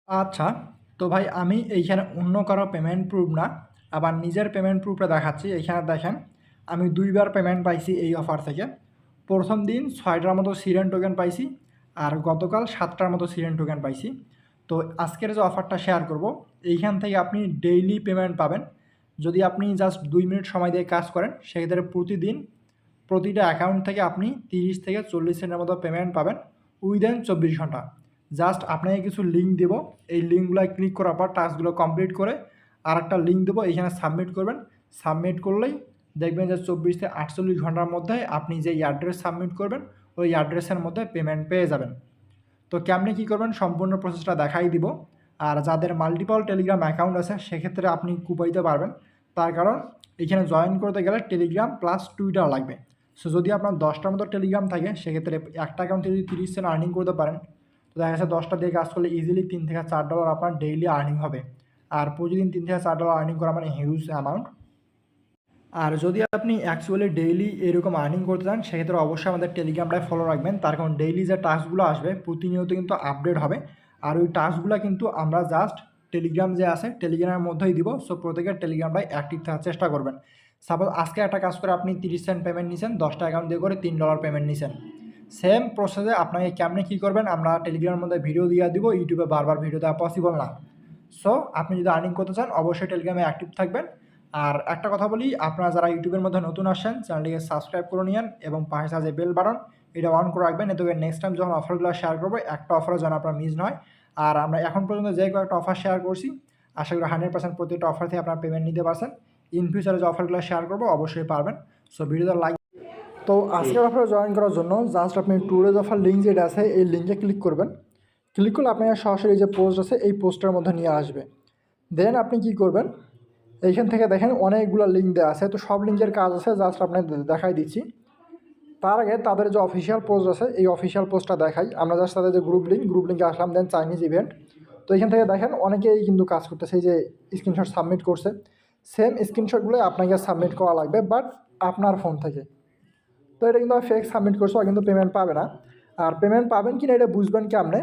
আচ্ছা, তো ভাই আমি এইখানে অন্য কারো পেমেন্ট প্রুফ না, আবার নিজের পেমেন্ট প্রুফটা দেখাচ্ছি। এইখানে দেখেন আমি ২ বার পেমেন্ট পাইছি এই অফার থেকে। প্রথম দিন ৬টার মতো সিরেন টোকেন পাইছি, আর গতকাল ৭টার মতো সিরেন টোকেন পাইছি। তো আজকের যে অফারটা শেয়ার করব, এইখান থেকে আপনি ডেইলি পেমেন্ট পাবেন। যদি আপনি জাস্ট ২ মিনিট সময় দিয়ে কাজ করেন, সেক্ষেত্রে প্রতিদিন প্রতিটা অ্যাকাউন্ট থেকে আপনি ৩০ থেকে ৪০ সেন্টের মতো পেমেন্ট পাবেন উইদিন ২৪ ঘন্টা। জাস্ট আপনাকে কিছু লিঙ্ক দেবো, এই লিঙ্কগুলোয় ক্লিক করার পর টাস্কগুলো কমপ্লিট করে আরেকটা লিঙ্ক দেবো, এইখানে সাবমিট করবেন। সাবমিট করলেই দেখবেন যে ২৪ থেকে ৪৮ ঘন্টার মধ্যে আপনি যে অ্যাড্রেস সাবমিট করবেন ওই অ্যাড্রেসের মধ্যে পেমেন্ট পেয়ে যাবেন। তো কেমনে কী করবেন সম্পূর্ণ প্রসেসটা দেখাই দিব। আর যাদের মাল্টিপল টেলিগ্রাম অ্যাকাউন্ট আছে সেক্ষেত্রে আপনি কুপাইতে পারবেন, তার কারণ এখানে জয়েন করতে গেলে টেলিগ্রাম প্লাস টুইটার লাগবে। সো যদি আপনার 10টার মতো টেলিগ্রাম থাকে সেক্ষেত্রে একটা অ্যাকাউন্টে যদি 30 সেন্ট আর্নিং করতে পারেন, তো দেখা যাচ্ছে 10টা দিয়ে কাজ করলে ইজিলি $3 থেকে $4 আপনার ডেইলি আর্নিং হবে। আর প্রতিদিন $3 থেকে $4 আর্নিং করা মানে হিউজ অ্যামাউন্ট। আর যদি আপনি অ্যাকচুয়ালি ডেইলি এরকম আর্নিং করতে চান সেক্ষেত্রে অবশ্যই আমাদের টেলিগ্রামটায় ফলো রাখবেন, তার কারণ ডেইলি যে টাস্কগুলো আসবে প্রতিনিয়ত কিন্তু আপডেট হবে। আর ওই টাস্কগুলো কিন্তু আমরা জাস্ট টেলিগ্রাম যে আছে টেলিগ্রামের মধ্যেই দিব। সো প্রত্যেকের টেলিগ্রামটাই অ্যাক্টিভ থাকার চেষ্টা করবেন। সাপোজ আজকে একটা কাজ করে আপনি 30 সেন্ট পেমেন্ট নিছেন, 10টা অ্যাকাউন্ট দিয়ে করে $3 পেমেন্ট নিছেন। সেম প্রসেসে আপনাকে কেমনে কী করবেন আমরা টেলিগ্রামের মধ্যে ভিডিও দিয়ে দিব, ইউটিউবে বারবার ভিডিও দেওয়া পসিবল না। সো আপনি যদি আর্নিং করতে চান অবশ্যই টেলিগ্রামে অ্যাক্টিভ থাকবেন। আর একটা কথা বলি, আপনারা যারা ইউটিউবের মধ্যে নতুন আসেন চ্যানেলটিকে সাবস্ক্রাইব করে নিন এবং পাশে যে বেল বাটন এটা অন করে রাখবেন, এতে নেক্সট টাইম যখন অফারগুলো শেয়ার করবো একটা অফারও যেন আপনার মিস নয়। আর আমরা এখন পর্যন্ত যে কয়েকটা অফার শেয়ার করছি আশা করি 100% প্রত্যেকটা অফার থেকে আপনার পেমেন্ট নিতে পারছেন। ইন ফিউচারে যে অফারগুলো শেয়ার করবো অবশ্যই পারবেন। সো ভিডিওটা লাইক। তো আজকের অফারে জয়েন করার জন্য জাস্ট আপনি টুডেজ অফার লিঙ্ক যেটা আছে এই লিঙ্কে ক্লিক করবেন। ক্লিক করলে আপনার সরাসরি যে পোস্ট আছে এই পোস্টের মধ্যে নিয়ে আসবে। দেন আপনি কি করবেন, এইখান থেকে দেখেন অনেকগুলো লিঙ্ক দেওয়া আছে, তো সব লিঙ্কের কাজ আছে জাস্ট আপনাকে দেখাই দিচ্ছি। তার আগে তাদের যে অফিসিয়াল পোস্ট আছে এই অফিসিয়াল পোস্টটা দেখাই। আমরা জাস্ট তাদের যে গ্রুপ লিঙ্কে আসলাম, দেন চাইনিজ ইভেন্ট। তো এখান থেকে দেখেন অনেকেই কিন্তু কাজ করতেছে, এই যে স্ক্রিনশট সাবমিট করছে। সেম স্ক্রিনশটগুলো আপনাকে সাবমিট করা লাগবে, বাট আপনার ফোন থেকে। তো এটা কিন্তু ফেক সাবমিট করছো, কিন্তু পেমেন্ট পাবে না। আর পেমেন্ট পাবেন কি না এটা বুঝবেন কেমনে,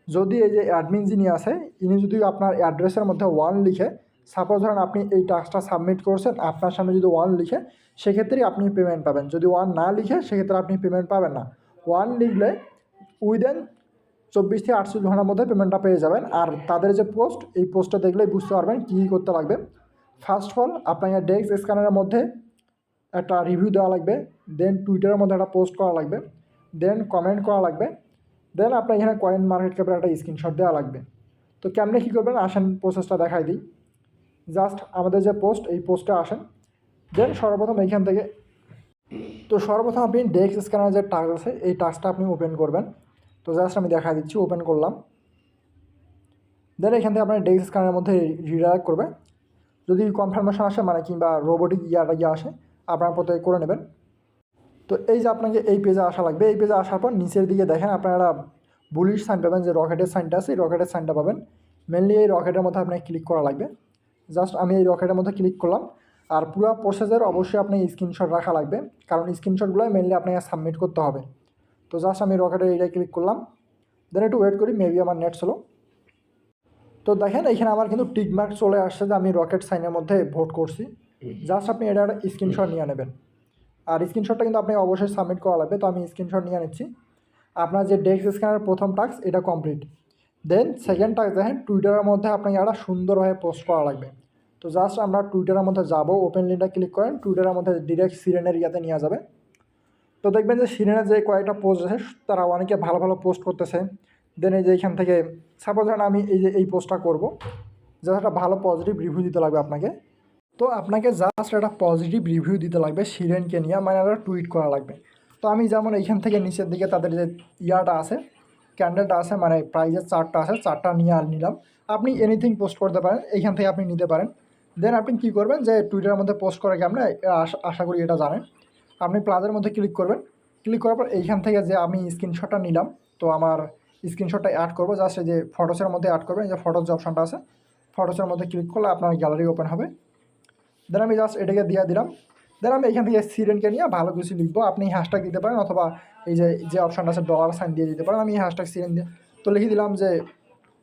যদি এই যে অ্যাডমিন যিনি আছে ইনি যদি আপনার অ্যাড্রেসের মধ্যে 1 লিখে, সাপোজ ধরেন আপনি এই টাস্কটা সাবমিট করছেন, আপনার সামনে যদি 1 লিখে সেক্ষেত্রেই আপনি পেমেন্ট পাবেন। যদি 1 না লিখে সেক্ষেত্রে আপনি পেমেন্ট পাবেন না। 1 লিখলে উইদিন 24 থেকে 48 ঘন্টার মধ্যে পেমেন্টটা পেয়ে যাবেন। আর তাদের যে পোস্ট এই পোস্টটা দেখলেই বুঝতে পারবেন কী করতে লাগবে। ফার্স্ট অফ অল আপনাকে ডেস্ক স্ক্যানারের মধ্যে একটা রিভিউ দেওয়া লাগবে, দেন টুইটারের মধ্যে একটা পোস্ট করা লাগবে, দেন কমেন্ট করা লাগবে, দেন আপনার এখানে কয়েন মার্কেট ক্যাপের একটা স্ক্রিনশট দেওয়া লাগবে। তো কেমনে কী করবেন আসেন প্রসেসটা দেখাই দিই। জাস্ট আমাদের যে পোস্ট এই পোস্টে আসেন, দেন সর্বপ্রথম এইখান থেকে সর্বপ্রথম আপনি ডেস্ক স্ক্যানার যে টাস্ক আছে এই টাস্কটা আপনি ওপেন করবেন। তো জাস্ট আমি দেখা দিচ্ছি, ওপেন করলাম। দেন এখান থেকে আপনার ডেস্ক স্ক্যানারের মধ্যে রিডাইরেক্ট করবে। যদি কনফার্মেশন আসে মানে কিংবা রোবোটিক ইয়ে আসে আপনার প্রত্যেকে করে নেবেন। তো এই যে আপনাকে এই পেজে আসা লাগবে। এই পেজে আসার পর নিচের দিকে দেখেন আপনারা বুলিশ সাইন পাবেন, যে রকেটের সাইনটা আছে এই রকেটের সাইনটা পাবেন। মেনলি এই রকেটের মধ্যে আপনাকে ক্লিক করা লাগবে। জাস্ট আমি এই রকেটের মধ্যে ক্লিক করলাম। আর পুরো প্রসেসের অবশ্যই আপনি স্ক্রিনশট রাখা লাগবে, কারণ স্ক্রিনশটগুলোই মেনলি আপনাকে সাবমিট করতে হবে। তো জাস্ট আমি রকেটের এইটাই ক্লিক করলাম। দেন একটু ওয়েট করি, মেবি আমার নেট স্লো। তো দেখেন এখানে আমার কিন্তু টিকমার্ক চলে আসছে যে আমি রকেট সাইনের মধ্যে ভোট করছি। জাস্ট আপনি এটা একটা স্ক্রিনশট নিয়ে নেবেন। আর স্ক্রিনশটটা কিন্তু আপনি অবশ্যই সাবমিট করা লাগবে। তো আমি স্ক্রিনশট নিয়ে নিচ্ছি। আপনার যে ডেস্ক স্ক্যানারের প্রথম টাস্ক এটা কমপ্লিট। দেন সেকেন্ড টাস্ক দেখেন টুইটারের মধ্যে আপনাকে একটা সুন্দরভাবে পোস্ট করা লাগবে। তো জাস্ট আমরা টুইটারের মধ্যে যাব, ওপেন লিঙ্কটা ক্লিক করেন, টুইটারের মধ্যে ডিরেক্ট সিরেনের ইয়াতে নিয়ে যাবে। তো দেখবেন যে সিরেনের যে কয়েকটা পোস্ট আছে তারা অনেকে ভালো ভালো পোস্ট করতেছে। দেন এই যে এইখান থেকে সাপোজ ধরেন আমি এই যে এই পোস্টটা করবো, জাস্ট একটা ভালো পজিটিভ রিভিউ দিতে লাগবে আপনাকে। তো আপনাকে জাস্ট একটা পজিটিভ রিভিউ দিতে লাগবে সিরেনকে নিয়ে, মানে একটা টুইট করা লাগবে। তো আমি যেমন এইখান থেকে নিচের দিকে তাদের যে ইয়াটা আছে ক্যান্ডেলটা আছে মানে প্রাইজের চার্টটা আছে, চার্টটা নিয়ে আর নিলাম। আপনি এনিথিং পোস্ট করতে পারেন, এইখান থেকে আপনি নিতে পারেন। দেন আপনি কী করবেন যে টুইটারের মধ্যে পোস্ট করে কেমন আশা করি এটা জানেন। আপনি প্লাজের মধ্যে ক্লিক করবেন। ক্লিক করার পর এইখান থেকে যে আমি স্ক্রিনশটটা নিলাম, তো আমার স্ক্রিনশটটা অ্যাড করবো। জাস্ট এই যে ফটোসের মধ্যে অ্যাড করবেন, এই যে ফটোস যে অপশনটা আছে ফটোসের মধ্যে ক্লিক করলে আপনার গ্যালারি ওপেন হবে। দেন আমি জাস্ট এটাকে দিয়ে দিলাম। দেন আমি এখান থেকে সিরেনকে নিয়ে ভালো কিছু লিখবো। আপনি হ্যাশট্যাগ দিতে পারেন অথবা এই যে অপশানটা আছে $সাইন দিয়ে দিতে পারেন। আমি হ্যাশট্যাগ সিরেন দিয়ে তো লিখে দিলাম যে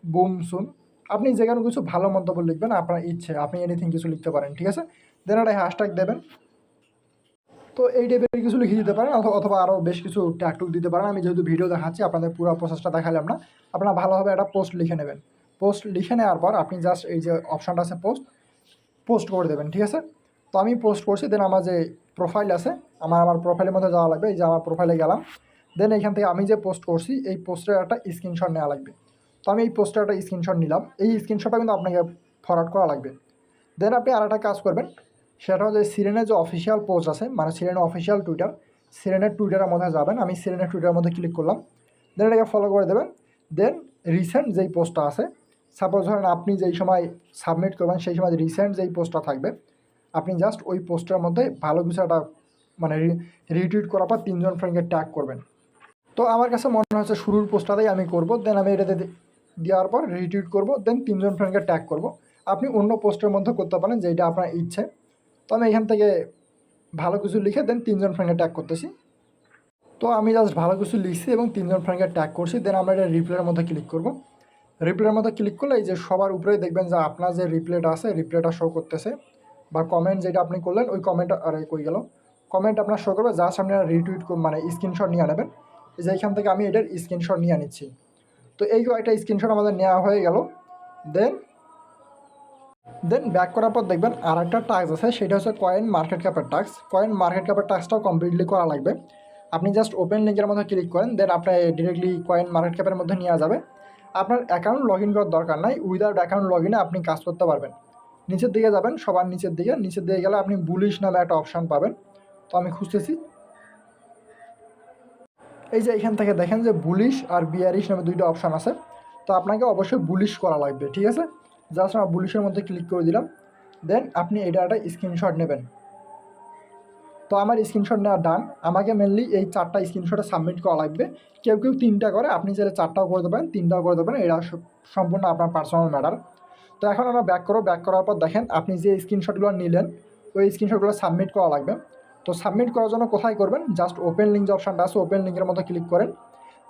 বুম সুন, আপনি যে কোনো কিছু ভালো মন্তব্য লিখবেন, আপনার ইচ্ছে, আপনি এনিথিং কিছু লিখতে পারেন, ঠিক আছে। দেন একটা হ্যাশট্যাগ দেবেন। তো এই টাইপের কিছু লিখে দিতে পারেন, অথবা আরও বেশ কিছু ট্যাগটুক দিতে পারেন। আমি যেহেতু ভিডিও দেখাচ্ছি, আপনাদের পুরো প্রসেসটা দেখালাম না, আপনারা ভালোভাবে একটা পোস্ট লিখে নেবেন। পোস্ট লিখে নেওয়ার পর আপনি জাস্ট এই যে অপশানটা আছে পোস্ট করে দেবেন, ঠিক আছে। তো আমি পোস্ট করছি। দেন আমার যে প্রোফাইল আছে, আমার প্রোফাইলের মধ্যে যাওয়া লাগবে। এই যে আমার প্রোফাইলে গেলাম। দেন এইখান থেকে আমি যে পোস্ট করছি এই পোস্টের একটা স্ক্রিনশট নেওয়া লাগবে। তো আমি এই পোস্টের একটা স্ক্রিনশট নিলাম। এই স্ক্রিনশটটা কিন্তু আপনাকে ফরওয়ার্ড করা লাগবে। দেন আপনি আর একটা কাজ করবেন, সেটা হচ্ছে সিরেনের যে অফিসিয়াল পোস্ট আছে, মানে সিরেনের অফিসিয়াল টুইটার, সিরেনের টুইটারের মধ্যে যাবেন। আমি সিরেনের টুইটারের মধ্যে ক্লিক করলাম। দেন এটাকে ফলো করে দেবেন। দেন রিসেন্ট যেই পোস্টটা আছে, সাপোজ ধরেন আপনি যেই সময় সাবমিট করবেন সেই সময় রিসেন্ট যেই পোস্টটা থাকবে, আপনি জাস্ট ওই পোস্টের মধ্যে ভালো কিছু একটা মানে রিটুইট করার পর 3 জন ফ্রেন্ডকে ট্যাগ করবেন। তো আমার কাছে মনে হচ্ছে শুরুর পোস্টটাতেই আমি করব। দেন আমি এটাতে দেওয়ার পর রিটুইট করব, দেন 3 জন ফ্রেন্ডকে ট্যাগ করব। আপনি অন্য পোস্টের মধ্যে করতে পারেন যেটা আপনার ইচ্ছে। তো আমি এখান থেকে ভালো কিছু লিখে দেন 3 জন ফ্রেন্ডকে ট্যাগ করতেছি। তো আমি জাস্ট ভালো কিছু লিখছি এবং 3 জন ফ্রেন্ডকে ট্যাগ করছি। দেন আমরা এটা রিপ্লাইয়ের মধ্যে ক্লিক করব। রিপ্লাইয়ের মধ্যে ক্লিক করলে এই যে সবার উপরেই দেখবেন যে আপনার যে রিপ্লাইটা আছে, রিপ্লাইটা শো করতেছে, বা কমেন্ট যেটা আপনি করলেন ওই কমেন্ট, আরে কই গেল, কমেন্ট আপনার শো করবে। জাস্ট আপনি রিটুইট মানে স্ক্রিনশট নিয়ে নেবেন। এই যে এখান থেকে আমি এটার স্ক্রিনশট নিয়ে নিচ্ছি। তো এই কয়েকটা স্ক্রিনশট আমাদের নেওয়া হয়ে গেল। দেন ব্যাক করার পর দেখবেন আর একটা টাস্ক আছে, সেটা হচ্ছে কয়েন মার্কেট ক্যাপের টাস্ক। কয়েন মার্কেট ক্যাপের টাস্কটাও কমপ্লিটলি করা লাগবে। আপনি জাস্ট ওপেন লিঙ্কের মধ্যে ক্লিক করেন, দেন আপনার ডিরেক্টলি কয়েন মার্কেট ক্যাপের মধ্যে নিয়ে যাবে। আপনার অ্যাকাউন্ট লগ ইন করার দরকার নাই, উইদাউট অ্যাকাউন্ট লগ ইনে আপনি কাজ করতে পারবেন। নিচের দিকে যাবেন, সবার নিচের দিকে গেলে আপনি বুলিশ নামে একটা অপশান পাবেন। তো আমি খুঁজতেছি। এই যে এখান থেকে দেখেন যে বুলিশ আর বিয়ারিশ নামে দুইটা অপশান আছে। তো আপনাকে অবশ্যই বুলিশ করা লাগবে, ঠিক আছে। জাস্ট আমার বুলিশের মধ্যে ক্লিক করে দিলাম। দেন আপনি এটা একটা স্ক্রিনশট নেবেন। তো আমার স্ক্রিনশট নেওয়া ডান। আমাকে মেনলি এই 4টা স্ক্রিনশটে সাবমিট করা লাগবে। কেউ 3টা করে, আপনি চাইলে 4টাও করে দেবেন, 3টাও করে দেবেন, এটা সম্পূর্ণ আপনার পার্সোনাল ম্যাটার। তো এখন আমরা ব্যাক করার পর দেখেন আপনি যে স্ক্রিনশটগুলো নিলেন ওই স্ক্রিনশটগুলো সাবমিট করা লাগবে। তো সাবমিট করার জন্য কোথায় করবেন, জাস্ট ওপেন লিঙ্ক যে অপশানটা আছে, ওপেন লিঙ্কের মধ্যে ক্লিক করেন।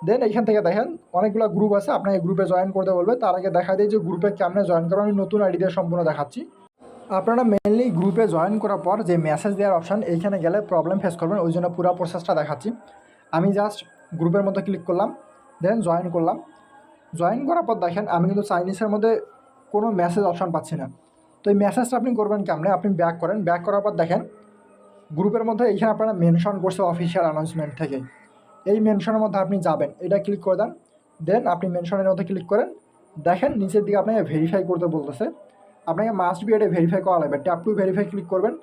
দেন এইখান থেকে দেখেন অনেকগুলো গ্রুপ আছে, আপনাকে গ্রুপে জয়েন করতে বলবে। তার আগে দেখা যায় যে গ্রুপে কেমনে জয়েন করবেন, আমি নতুন আইডি দিয়ে সম্পূর্ণ দেখাচ্ছি। আপনারা মেনলি গ্রুপে জয়েন করার পর যে মেসেজ দেওয়ার অপশান, এইখানে গেলে প্রবলেম ফেস করবেন, ওই জন্য পুরো প্রসেসটা দেখাচ্ছি। আমি জাস্ট গ্রুপের মধ্যে ক্লিক করলাম, দেন জয়েন করলাম। জয়েন করার পর দেখেন আমি কিন্তু চাইনিজের মধ্যে কোনো মেসেজ অপশান পাচ্ছি না। তো এই মেসেজটা আপনি করবেন কেমনে, আপনি ব্যাক করেন। ব্যাক করার পর দেখেন গ্রুপের মধ্যে এইখানে আপনারা মেনশন করছে অফিসিয়াল অ্যানাউন্সমেন্ট থেকে, এই মেনশনের মধ্যে আপনি যাবেন, এটা ক্লিক করে দেন। দেন আপনি মেনশনের মধ্যে ক্লিক করেন। দেখেন নিচের দিকে আপনাকে ভেরিফাই করতে বলতেছে, আপনাকে মাস্ট বি এটা ভেরিফাই করা লাগবে। ট্যাপ টু ভেরিফাই ক্লিক করবেন।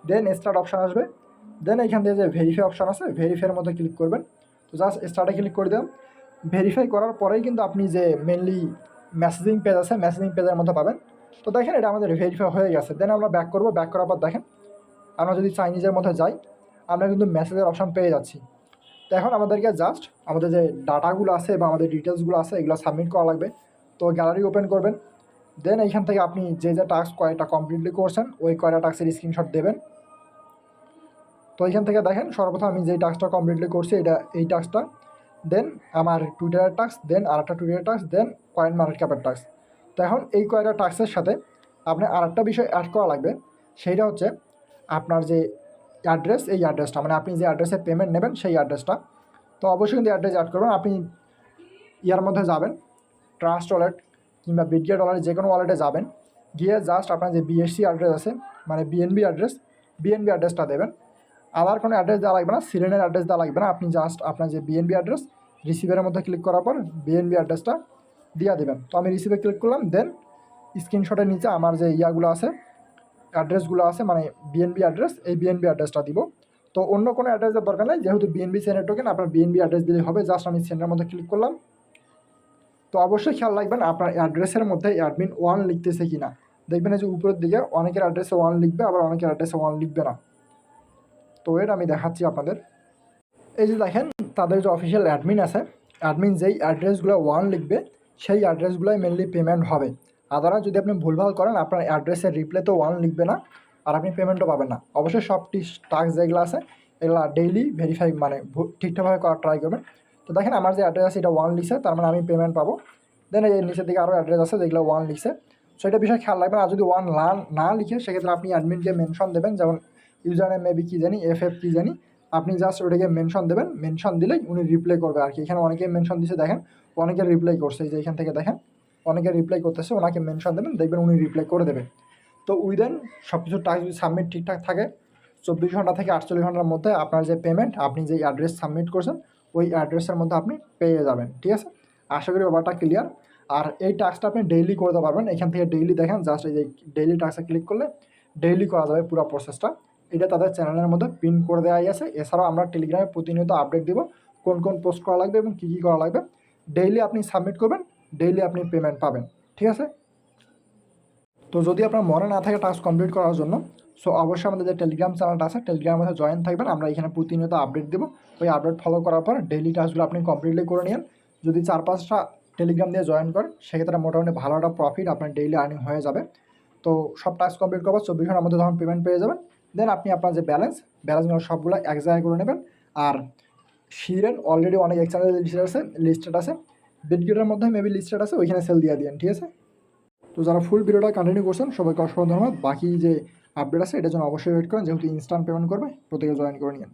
দেন স্টার্ট অপশান আসবে। দেন এখান থেকে যে ভেরিফাই অপশান আছে, ভেরিফাইয়ের মধ্যে ক্লিক করবেন। তো জাস্ট স্টার্টে ক্লিক করে দেন। ভেরিফাই করার পরেই কিন্তু আপনি যে মেনলি মেসেজিং পেজ আছে, মেসেজিং পেজের মধ্যে পাবেন। তো দেখেন এটা আমাদের ভেরিফাই হয়ে গেছে। দেন আমরা ব্যাক করবো। ব্যাক করার পর দেখেন আমরা যদি চাইনিজের মধ্যে যাই, আমরা কিন্তু মেসেজের অপশান পেয়ে যাচ্ছি। তো এখন আমাদেরকে জাস্ট আমাদের যে ডাটাগুলো আছে বা আমাদের ডিটেলসগুলো আছে এগুলো সাবমিট করা লাগবে। তো গ্যালারি ওপেন করবেন। দেন এইখান থেকে আপনি যে টাস্ক কয়টা কমপ্লিটলি করছেন ওই কয়টা টাস্কের স্ক্রিনশট দেবেন। তো এইখান থেকে দেখেন সর্বপ্রথম আমি যেই টাস্কটা কমপ্লিটলি করছি এই টাস্কটা, দেন আমার টুইটারের টাস্ক, দেন আর একটা টুইটারের টাস্ক, দেন কয়েন মার্কেট ক্যাপের টাস্ক। তো এখন এই কয়টা টাস্কের সাথে আপনি আর একটা বিষয় অ্যাড করা লাগবে, সেইটা হচ্ছে আপনার যে অ্যাড্রেস, এই অ্যাড্রেসটা মানে আপনি যে অ্যাড্রেসে পেমেন্ট নেবেন সেই অ্যাড্রেসটা। তো অবশ্যই কিন্তু অ্যাড্রেস অ্যাড করবেন। আপনি ইয়ার মধ্যে যাবেন, ট্রাস্ট ওয়ালেট কিংবা বিটগেট ওয়ালেট, যে কোনো ওয়ালেটে যাবেন, গিয়ে জাস্ট আপনার যে বিএসসি অ্যাড্রেস আছে মানে বিএনবি অ্যাড্রেসটা দেবেন। আদার কোনো অ্যাড্রেস দেওয়া লাগবে না, সিরেনের অ্যাড্রেস দেওয়া লাগবে না। আপনি জাস্ট আপনার যে বিএনবি অ্যাড্রেস, রিসিভের মধ্যে ক্লিক করার পর বিএনবি অ্যাড্রেসটা দিয়ে দেবেন। তো আমি রিসিভে ক্লিক করলাম। দেন স্ক্রিনশটের নিচে আমার যে ইয়াগুলো আছে, অ্যাড্রেসগুলো আছে মানে বিএনবি অ্যাড্রেস, এই বিএনবি অ্যাড্রেসটা দিব। তো অন্য কোনো অ্যাড্রেসের দরকার নেই, যেহেতু বিএনবি সেন্ডের টোকেন আপনার বিএনবি অ্যাড্রেস দিলেই হবে। জাস্ট আমি সেন্ডের মধ্যে ক্লিক করলাম। তো অবশ্যই খেয়াল রাখবেন আপনার অ্যাড্রেসের মধ্যে অ্যাডমিন 1 লিখতেছে কি না। দেখবেন যে উপরের দিকে অনেকের অ্যাড্রেসে 1 লিখবে, আবার অনেকের অ্যাড্রেসে 1 লিখবে না। তো এটা আমি দেখাচ্ছি আপনাদের। এই যে দেখেন তাদের যে অফিসিয়াল অ্যাডমিন আছে, অ্যাডমিন যেই অ্যাড্রেসগুলো 1 লিখবে সেই অ্যাড্রেসগুলোই মেনলি পেমেন্ট হবে। আদারওয়াইজ যদি আপনি ভুলভাল করেন আপনার অ্যাড্রেসের রিপ্লে তো 1 লিখবে না, আর আপনি পেমেন্টও পাবেন না। অবশ্যই সব টাস্ক যেগুলো আছে এগুলো ডেইলি ভেরিফাই মানে ঠিকঠাকভাবে করার ট্রাই করবেন। তো দেখেন আমার যে অ্যাড্রেস আছে এটা 1 লিখছে, তার মানে আমি পেমেন্ট পাবো। দেন এই নিচের দিকে আরও অ্যাড্রেস আছে যেগুলো 1 লিখছে। সো এটা বিষয়ে খেয়াল রাখবেন। আর যদি 1 না লিখে সেক্ষেত্রে আপনি অ্যাডমিনকে মেনশন দেবেন, যেমন ইউজার নেম মেবি কী জানি FF কী জানি, আপনি জাস্ট ওটাকে মেনশন দেবেন। মেনশন দিলেই উনি রিপ্লাই করবে আর কি। এখানে অনেকেই মেনশন দিচ্ছে দেখেন, অনেকে রিপ্লাই করছে, এই যে এখান থেকে দেখেন অনেকে রিপ্লাই করতেছে, ওনাকে মেনশন দেবেন, দেখবেন উনি রিপ্লাই করে দেবে। তো উইদেন সব কিছু টাস্ক যদি সাবমিট ঠিকঠাক থাকে 24 ঘন্টা থেকে 48 ঘন্টার মধ্যে আপনার যে পেমেন্ট, আপনি যে অ্যাড্রেস সাবমিট করছেন ওই অ্যাড্রেসের মধ্যে আপনি পেয়ে যাবেন। ঠিক আছে, আশা করি ব্যাপারটা ক্লিয়ার। আর এই টাস্কটা আপনি ডেইলি করতে পারবেন। এখান থেকে ডেইলি দেখেন, জাস্ট এই যে ডেইলি টাস্কে ক্লিক করলে ডেইলি করা যাবে পুরো প্রসেসটা। এটা তাদের চ্যানেলের মধ্যে পিন করে দেওয়াই আছে। এছাড়াও আমরা টেলিগ্রামে প্রতিনিয়ত আপডেট দিব কোন কোন পোস্ট করা লাগবে এবং কী কী করা লাগবে। ডেইলি আপনি সাবমিট করবেন, ডেইলি আপনি পেমেন্ট পাবেন। ঠিক আছে, তো যদি আপনার মনে না থাকে টাস্ক কমপ্লিট করার জন্য, সো অবশ্যই আমাদের যে টেলিগ্রাম চ্যানেলটা আছে টেলিগ্রামের মধ্যে জয়েন থাকবেন। আমরা এখানে প্রতিনিয়ত আপডেট দেবো। ওই আপডেট ফলো করার পর ডেইলি টাস্কগুলো আপনি কমপ্লিটলি করে নিন। যদি 4-5টা টেলিগ্রাম দিয়ে জয়েন করেন সেক্ষেত্রে মোটামুটি ভালো একটা প্রফিট আপনার ডেইলি আর্নিং হয়ে যাবে। তো সব টাস্ক কমপ্লিট করবার 24 ঘন্টার মধ্যে যখন পেমেন্ট পেয়ে যাবেন, দেন আপনি আপনার যে ব্যালেন্সগুলো সবগুলো এক জায়গায় করে নেবেন। আর শিরেন অলরেডি অনেক এক্সচেঞ্জের লিস্টেড আছে, বিটগেটের মধ্যে মেবি লিস্টেড আছে, ওইখানে সেল দিয়ে দিন। ঠিক আছে, তো যারা ফুল ভিডিওটা কন্টিনিউ করছেন সবাইকে অসংখ্য ধন্যবাদ। বাকি যে আপডেট আছে এটার জন্য অবশ্যই ওয়েট করেন, যেহেতু ইনস্ট্যান্ট পেমেন্ট করবে প্রত্যেকে জয়েন করে নিন।